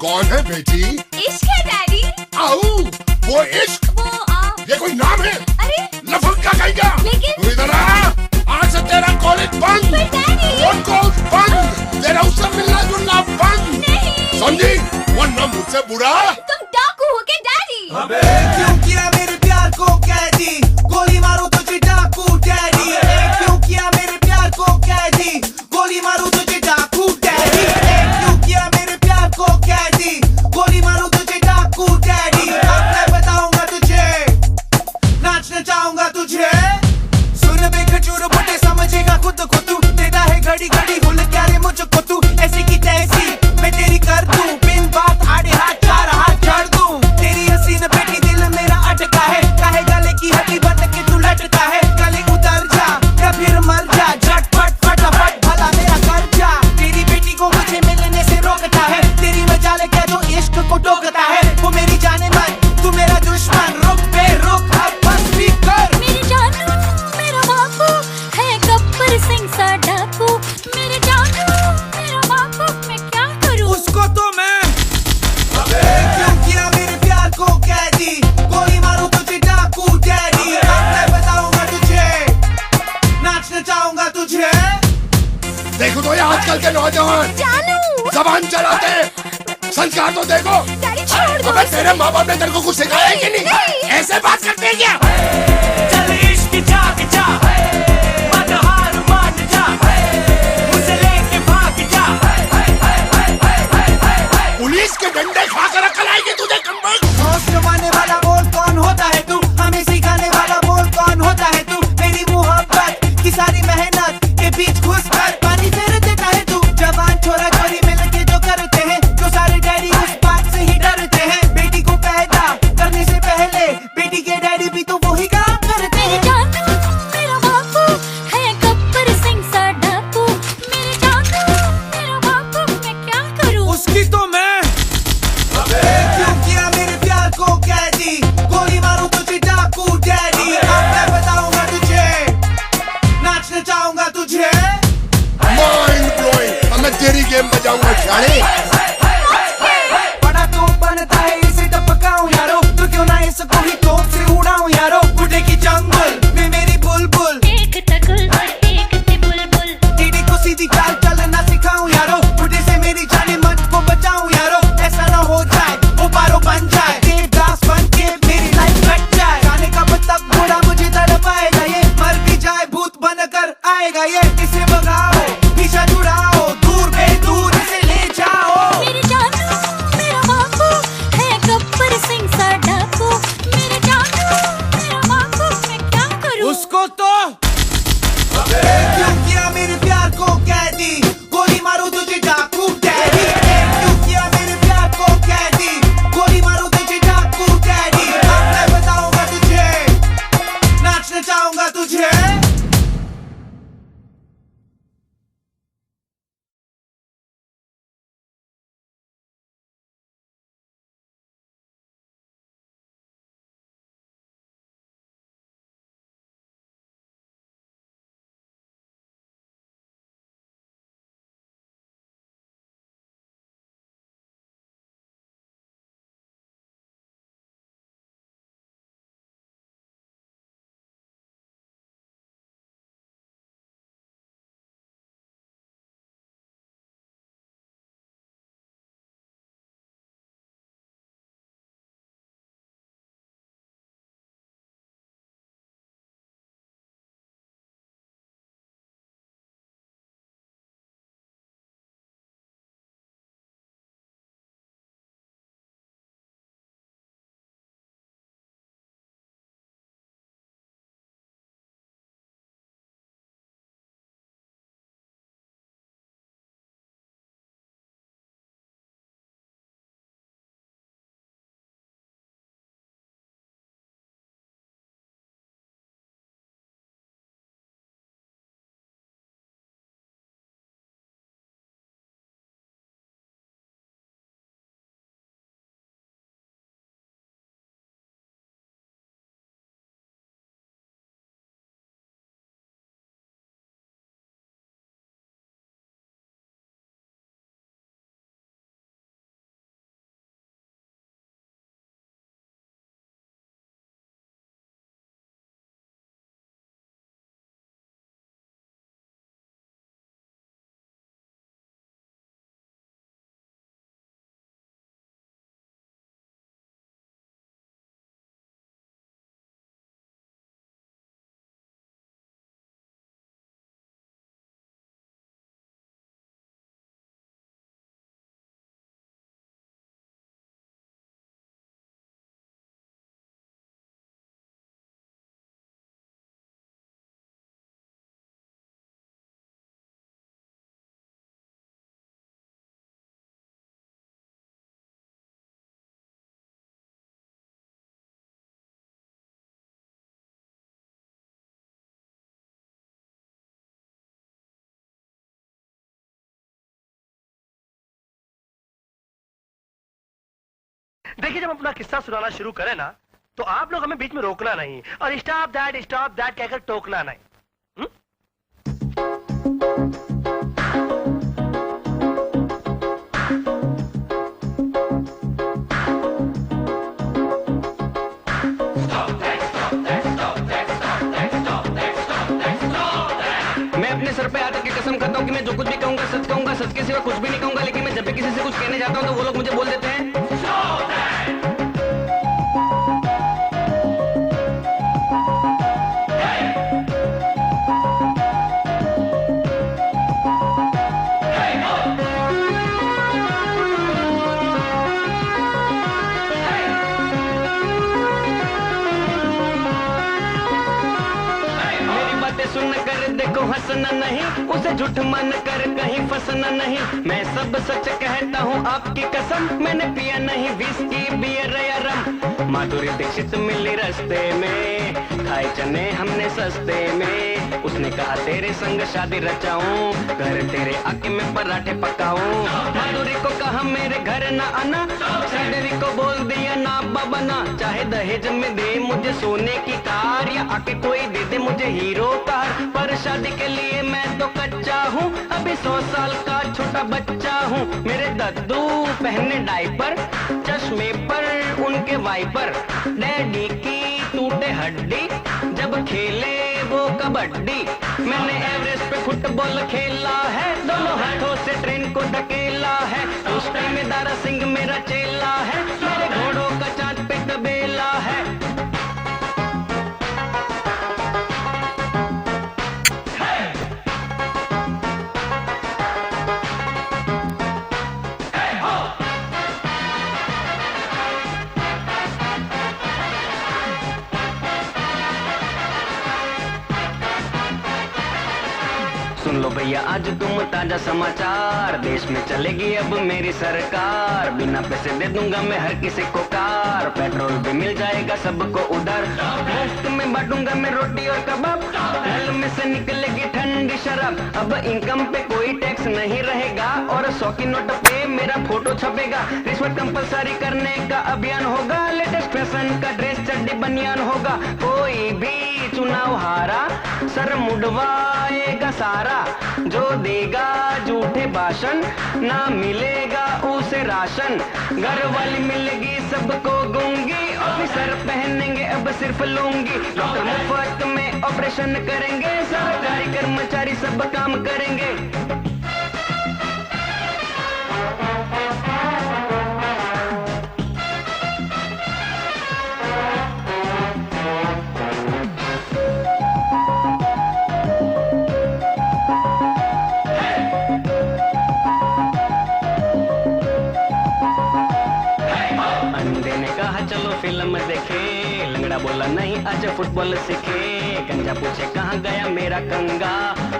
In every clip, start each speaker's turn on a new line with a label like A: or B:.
A: कौन है बेटी?
B: इश्क है डैडी।
A: आओ, वो इश्क? ये कोई नाम है?
B: अरे
A: लफंगा कहेगा।
B: लेकिन
A: तू इधर आ, आज से तेरा कॉलेज बंद, फोन कॉल बंद, तेरा उससे मिलना जुलना बंद।
B: नहीं।
A: समझी? वरना मुझसे बुरा।
B: तुम डाकू हो के डैडी?
C: अबे क्यों किया मेरे प्यार को कैदी, गोली मारो तुझे डाकू डैडी। क्यों किया मेरे प्यार को कैदी, गोली मारो तुझे डाकू डैडी। क्यों किया मेरे प्यार को कैदी, गोली मारो तुझे डाकू डैडी। अब मैं बताऊंगा तुझे, नाचना चाहूंगा तुझे। सुन बे खजूर बुड्ढे समझेगा खुद को तू, देता है घड़ी घड़ी भूल क्या रे मुझको तू। ऐसी की तैसी मैं तेरी कर दूं, बिन बात आड़े हाथ चार हाथ चढ़ दूं। तेरी हसीन बेटी दिल मेरा अटका है, काहे गले की हड्डी बन के तू लटका है। गले उतर जा या फिर मर जा, झटपट फटाफट भला मेरा कर जा। तेरी बेटी को मुझे मिलने से रोकता है, तेरी मजाले क्या जो इश्क को टोकता है। वो मेरी जाने मन, तू मेरा दुश्मन, रुक बे रुक अब बस भी कर।
B: मेरे जानू मेरा बापू है गब्बर सिंह सा डाकू। मेरे जानू मेरा बापू, मैं क्या करूं?
C: उसको तो मैं। अबे क्यों किया मेरे प्यार को कैदी, गोली मारो तुझे डाकू डैडी। अब मैं बताऊंगा तुझे, नाचना चाहूंगा तुझे।
A: देखो तो ये आजकल के नौजवान
B: जानू
A: जबान चलाते, संस्कार तो देखो।
B: डैडी छोड़ दो।
A: अबे तेरे माँ बाप ने तेरे को कुछ सिखाया है कि नहीं?
B: नहीं।
A: ऐसे बात करते हैं क्या?
C: चल इश्क जाग जा, मत हार मान जा, मुझे लेके भाग जा।
A: पुलिस के डंडे खाकर अकल आएगी तुझे कम्बल।
C: होश जमाने वाला बोल कौन होता है तू, हमें सिखाने वाला बोल कौन होता है तू। मेरी मोहब्बत की सारी मेहनत के बीच घुस कर पानी फेर देता है तू। जवान छोरा छोरी मिलके जो करते हैं, जो सारे डैडी उस बात से ही डरते हैं। बेटी को पैदा करने से पहले बेटी के डैडी भी तो वही काम करते
B: मेरे
C: हैं।
B: जानू मेरा बापू है गब्बर सिंह सा डाकू। मेरे जानू मेरा बापू, मैं क्या करूं?
C: उसकी तो मैं। अबे क्यों किया मेरे प्यार को कैदी, गोली मारो तुझे डाकू डैडी। अब मैं बताऊंगा तुझे, नाचना चाहूंगा तुझे।
A: Mind blowing. अब मैं तेरी गेम बजाऊंगा जाने।
C: बड़ा तो बनता है इसे टपकाऊं यारो, तो क्यों ना इसको ही तोप से उड़ाऊं यारो। बुढ़े की जंगल में मेरी बुलबुल,
B: एक तकुल एक थी बुलबुल।
C: टीडी को सीधी चाल चलना सिखाऊं यारो। बुढ़े से मेरी जाने मन को बचाऊं यारो। ऐसा ना हो जाए वो पारो बन जाए, देवदास बन के मेरी लाइफ कट जाए। जाने का तक बुढ़ा मुझे तड़पाएगा ये, मर भी जाए भूत बनकर आएगा ये। इसे भगाओ पीछा छुड़ाओ, दूर बे दूर इसे ले जाओ।
D: देखिए, जब अपना किस्सा सुनाना शुरू करें ना, तो आप लोग हमें बीच में रोकना नहीं और स्टॉप दैट कहकर टोकना नहीं।
E: मैं अपने सर पे हाथ रख के कसम खाता हूँ कि मैं जो कुछ भी कहूँगा सच के सिवा कुछ भी नहीं कहूँगा। लेकिन मैं जब भी किसी से कुछ कहने जाता हूँ तो वो लोग मुझे बोल देते हैं सुन कर देखो हंसना नहीं, उसे झूठ मान कर कहीं फंसना नहीं। मैं सब सच कहता हूँ आपकी कसम, मैंने पिया नहीं विस्की बियर या रम। माधुरी दीक्षित मिली रास्ते में, खाए चने हमने सस्ते में। उसने कहा तेरे संग शादी रचाऊं, घर तेरे आके मैं पराठे पकाऊं। माधुरी को कहा मेरे घर ना आना, श्रीदेवी को बोल दिया ना बाबा ना। चाहे दहेज में दे मुझे सोने की कार, या आके कोई दे दे मुझे हीरो कार। पर शादी के लिए मैं तो कच्चा हूँ, अभी 100 साल का छोटा बच्चा हूँ। मेरे दद्दू पहने डायपर, चश्मे पर उनके वाइपर। डैडी की टूटे हड्डी, जब खेले वो कबड्डी। मैंने एवरेस्ट पे फुटबॉल खेला है, दोनों हाथों से ट्रेन को धकेला है। उस टाइम में दारा सिंह मेरा चेला है, मेरे घोड़ों का चांद पे तबेला है। सुन लो भैया आज तुम ताजा समाचार, देश में चलेगी अब मेरी सरकार। बिना पैसे दे दूंगा मैं हर किसी को कार, पेट्रोल भी मिल जाएगा सबको उधर। मुफ्त में बांटूंगा मैं रोटी और कबाब, नल में से निकलेगी ठंडी शराब। अब इनकम पे कोई टैक्स नहीं रहेगा, और 100 की नोट पे मेरा फोटो छपेगा। रिश्वत कंपलसरी करने का अभियान होगा, लेटेस्ट फैशन का ड्रेस चड्डी बनियान होगा। कोई भी चुनाव हारा, सर मुड़वाएगा सारा। जो देगा झूठे भाषण, ना मिलेगा उसे राशन। घर वाली मिलेगी सबको गूंगी, ऑफिसर पहनेंगे अब सिर्फ लूंगी। डॉक्टर मुफ्त में ऑपरेशन करेंगे, सरकारी कर्मचारी सब काम करेंगे। चलो फिल्म देखे, लंगड़ा बोला नहीं आज फुटबॉल सीखे। गंजा पूछे कहाँ गया मेरा कंगा,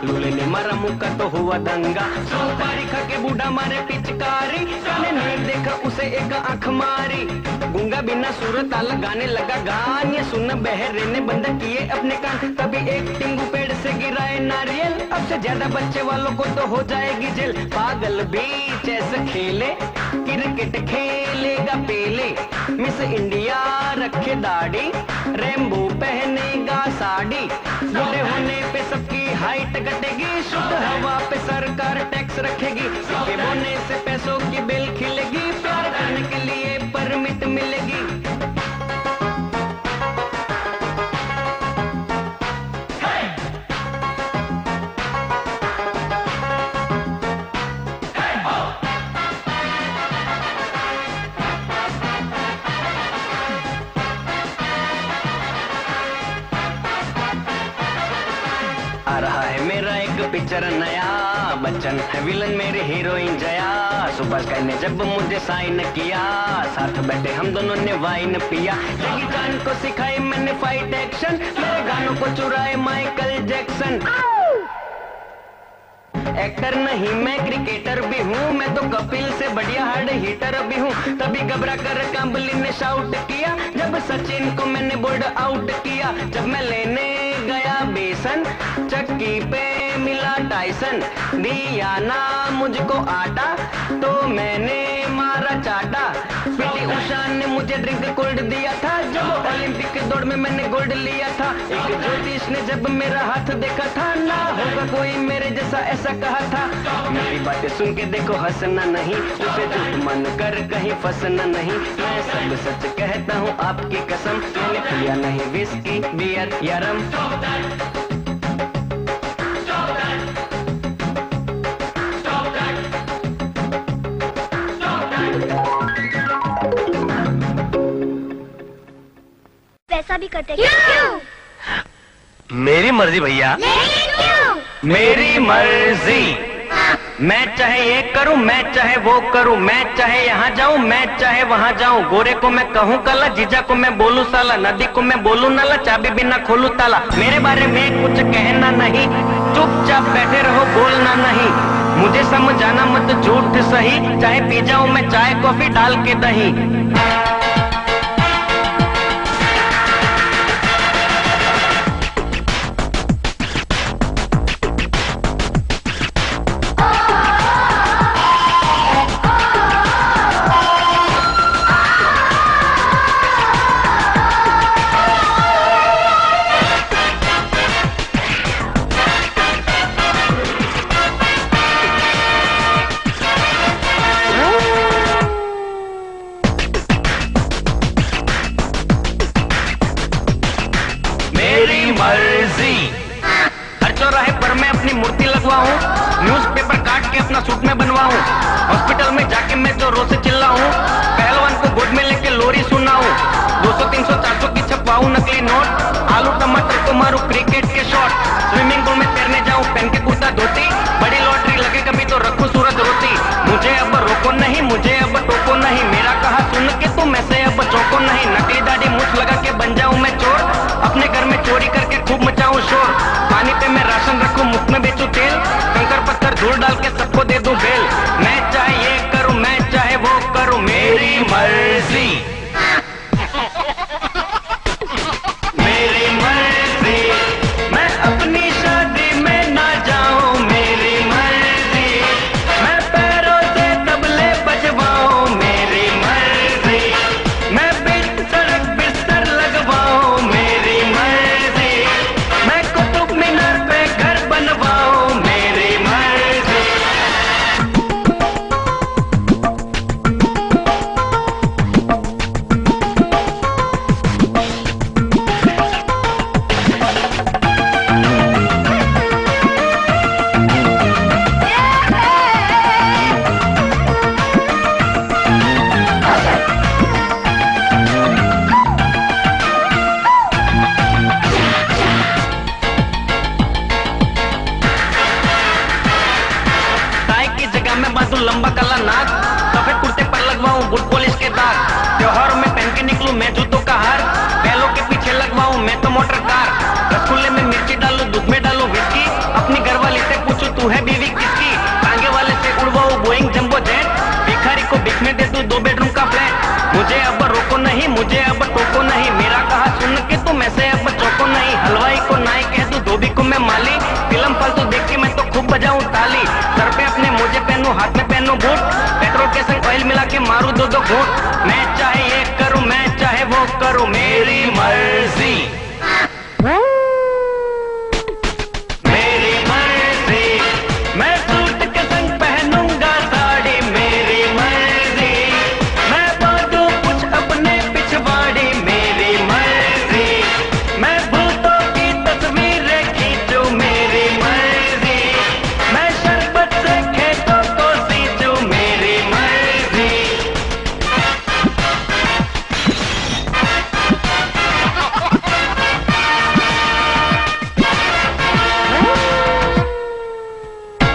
E: लूले ने मारा मुक्का तो हुआ दंगा। सुपारी खा के बूढ़ा मारे पिचकारी, गाने नहीं देखा उसे एक आंख मारी। गूंगा बिना सुर ताल गाने लगा गान, ये सुन बहरे ने बंद किए अपने कान। तभी एक टिंगू पेड़ से गिराए नारियल, अब से ज्यादा बच्चे वालों को तो हो जाएगी जेल। पागल भी चेस खेले, क्रिकेट खेलेगा पेले। मिस इंडिया रखे दाढ़ी, रेम्बो पहनेगा साड़ी। बूढ़े होने पे सबकी हाइट घटेगी, शुद्ध हवा पे सरकार टैक्स रखेगी। सिक्के बोने से पैसों की बेल खिलेगी, प्यार करने के लिए परमिट मिलेगी। आ रहा है मेरा एक पिक्चर नया, बच्चन है विलन मेरी हीरोइन जया। सुपर स्काई ने जब मुझे साइन किया, साथ बैठे हम दोनों ने वाइन पिया। जैकी चान को सिखाई मैंने फाइट एक्शन, मेरे गानों को चुराए माइकल जैक्सन। एक्टर नहीं मैं क्रिकेटर भी हूँ, मैं तो कपिल से बढ़िया हार्ड हिटर भी हूँ। तभी घबरा कर कांबली ने शाउट किया, जब सचिन को मैंने बोल्ड आउट किया। जब मैं लेने गया बेसन, चक्की पे मिला टाइसन। दिया ना मुझको आटा, तो मैंने मारा चाटा। पीटी उषा ने ड्रिंक कोल्ड दिया था, जब ओलंपिक के दौड़ में मैंने गोल्ड लिया था। एक ज्योतिष ने जब मेरा हाथ देखा था, ना होगा कोई मेरे जैसा ऐसा कहा था। मेरी बातें सुन के देखो हंसना नहीं, उसे झूठ मान कर कहीं फंसना नहीं। मैं सब सच कहता हूँ आपकी कसम, मैंने पिया नहीं विस्की बियर या रम।
F: पैसा भी करते क्यों?
D: मेरी मर्जी भैया,
E: मेरी मर्जी। मैं चाहे ये करूं, मैं चाहे वो करूं, मैं चाहे यहाँ जाऊं, मैं चाहे वहाँ जाऊं। गोरे को मैं कहूँ काला, जीजा को मैं बोलूं साला, नदी को मैं बोलूं नाला, चाबी बिना खोलूं ताला। मेरे बारे में कुछ कहना नहीं, चुपचाप बैठे रहो बोलना नहीं। मुझे समझाना मत झूठ सही, चाहे पी जाऊं मैं चाय कॉफी डाल के दही। हर चौराहे पर मैं अपनी मूर्ति लगवाऊं, न्यूज़पेपर काट के अपना सूट में बनवाऊं। हॉस्पिटल में जाके मैं जो रोज से चिल्लाऊं, पहलवान को गोद में लेके लोरी सुनाऊं। 200 300 400 की छपवाऊं नकली नोट, आलू टमाटर को मारूं क्रिकेट के शॉट। स्विमिंग पूल में तैरने जाऊं पहन के कुर्ता धोती, बड़ी लॉटरी लगे कभी तो रखूं सूरत रोटी। मुझे अब रोको नहीं, मुझे अब टोको नहीं, मेरा कहा सुन के तुम ऐसे अब चौको नहीं। नकली दाढ़ी मूछ लगा के बन जाऊं मैं चोर, अपने घर में चोरी करके खूब मचाऊं शोर। पानी पे मैं राशन रखूं, मुफ्त में बेचूं तेल, कंकर पत्थर धूल डाल के सबको दे दूं बेल। मैं चाहे ये करूं, मैं चाहे वो करूं, मेरी मर्जी। मेरी मर्जी, मैं अपनी शादी में ना जाऊं, मेरी मर्जी। मैं पैरों से तबले बजवाऊं, मेरी मर्जी। मैं बीच सड़क बिस्तर लगवाऊं, मेरी मर्जी। मैं कुतुब मीनार पे घर बनवाऊं, मेरी मर्जी। टाई की जगह में बांधूं लंबा काला नाक, सफेद कुर्ते पर लगवाऊं बूट पॉलिश के दाग। त्योहारों में पहन के निकलूं मैं जूतों का हार, बैलों के पीछे लगवाऊं मैं तो मोटर कार। रसगुल्ले में मिर्ची डालूं, दूध में डालूं विस्की, अपनी घरवाली से पूछूं तू है बीवी किसकी। टांगे वाले से उड़वाऊं बोइंग जंबो जेट, भिखारी को भिख में दे दूं 2 बेडरूम का फ्लैट। मुझे अब रोको नहीं, मुझे अब टोको नहीं, मेरा कहा सुन के तुम ऐसे अब चौको नहीं। हलवाई को नाई कह दूं, धोबी को मैं माली, फिल्म फालतू देख के मैं तो खूब बजाऊं ताली। सर पे अपने मोजे पहनूं, हाथ में पहनूं बूट, पेट्रोल के संग ऑयल मिला के मारूं 2-2 घूंट। मैं चाहे ये करूं, मैं चाहे वो करूं, मेरी मर्जी।